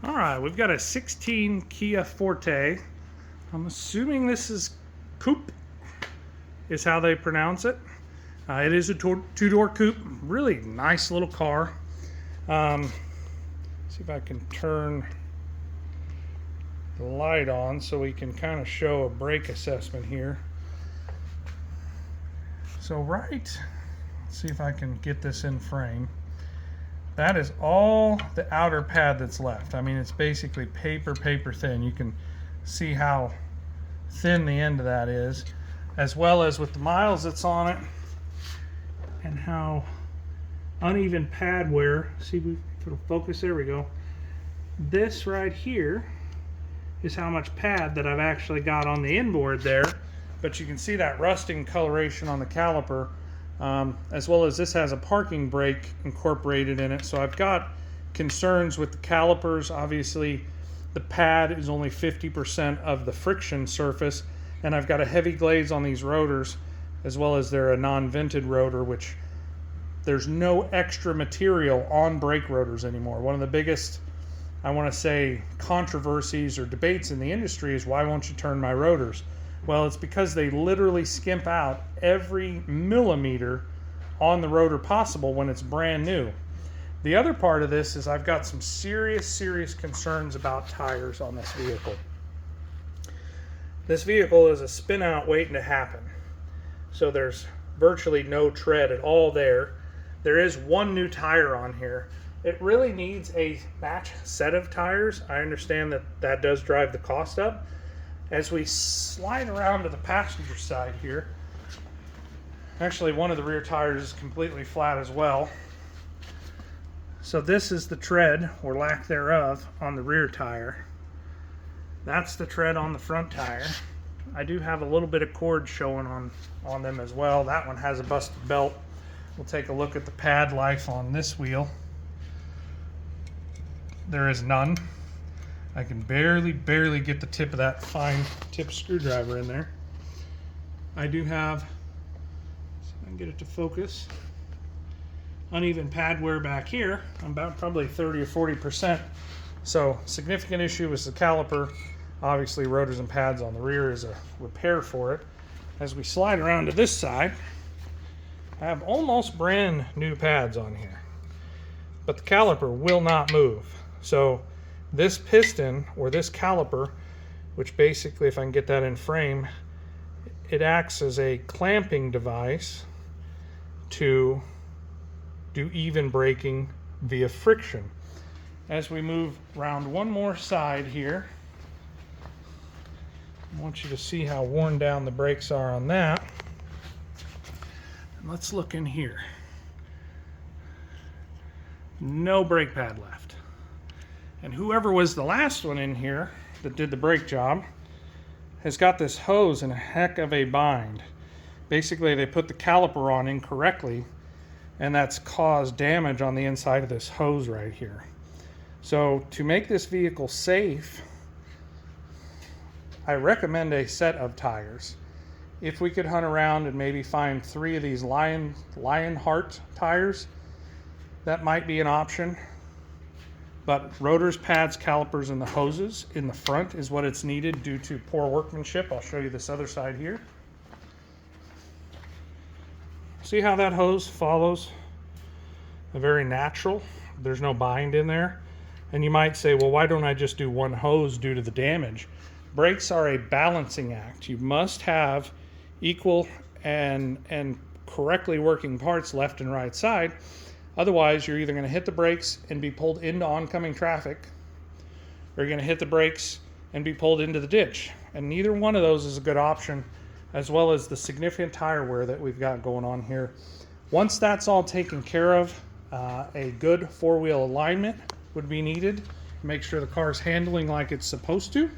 All right, we've got a 16 Kia Forte. I'm assuming this is koup, is how they pronounce it. It is a two-door coupe, really nice little car. See if I can turn the light on so we can kind of show a brake assessment here. So let's see if I can get this in frame. That is all the outer pad that's left. I mean, it's basically paper thin. You can see how thin the end of that is, as well as with the miles that's on it and how uneven pad wear. See if it'll focus, there we go. This right here is how much pad that I've actually got on the inboard there, but you can see that rusting coloration on the caliper. As well as this has a parking brake incorporated in it. So I've got concerns with the calipers. Obviously the pad is only 50% of the friction surface, and I've got a heavy glaze on these rotors, as well as they're a non-vented rotor, which there's no extra material on brake rotors anymore. One of the biggest, I want to say, controversies or debates in the industry is, why won't you turn my rotors? Well, it's because they literally skimp out every millimeter on the rotor possible when it's brand new. The other part of this is I've got some serious concerns about tires on this vehicle. This vehicle is a spin out waiting to happen. So there's virtually no tread at all there. There is one new tire on here. It really needs a match set of tires. I understand that that does drive the cost up. As we slide around to the passenger side here, actually one of the rear tires is completely flat as well. So this is the tread, or lack thereof, on the rear tire. That's the tread on the front tire. I do have a little bit of cord showing on them as well. That one has a busted belt. We'll take a look at the pad life on this wheel. There is none. I can barely get the tip of that fine tip screwdriver in there. I do have, see if I can get it to focus, uneven pad wear back here. I'm about probably 30 or 40%. So significant issue is the caliper. Obviously rotors and pads on the rear is a repair for it. As we slide around to this side, I have almost brand new pads on here, but the caliper will not move. So this piston, or this caliper, which basically, if I can get that in frame, it acts as a clamping device to do even braking via friction. As we move around one more side here, I want you to see how worn down the brakes are on that. And let's look in here. No brake pad left. And whoever was the last one in here that did the brake job has got this hose in a heck of a bind. Basically, they put the caliper on incorrectly, and that's caused damage on the inside of this hose right here. So to make this vehicle safe, I recommend a set of tires. If we could hunt around and maybe find 3 of these Lionheart tires, that might be an option. But rotors, pads, calipers, and the hoses in the front is what it's needed due to poor workmanship. I'll show you this other side here. See how that hose follows? Very natural. There's no bind in there. And you might say, well, why don't I just do one hose due to the damage? Brakes are a balancing act. You must have equal and correctly working parts left and right side. Otherwise, you're either going to hit the brakes and be pulled into oncoming traffic, or you're going to hit the brakes and be pulled into the ditch. And neither one of those is a good option, as well as the significant tire wear that we've got going on here. Once that's all taken care of, a good four-wheel alignment would be needed. Make sure the car's handling like it's supposed to.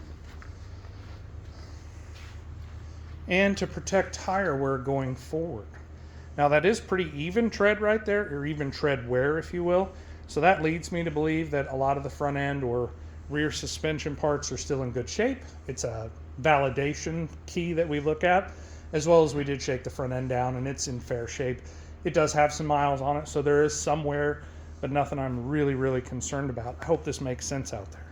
And to protect tire wear going forward. Now that is pretty even tread right there, or even tread wear, if you will. So that leads me to believe that a lot of the front end or rear suspension parts are still in good shape. It's a validation key that we look at, as well as we did shake the front end down and it's in fair shape. It does have some miles on it, so there is some wear, but nothing I'm really concerned about. I hope this makes sense out there.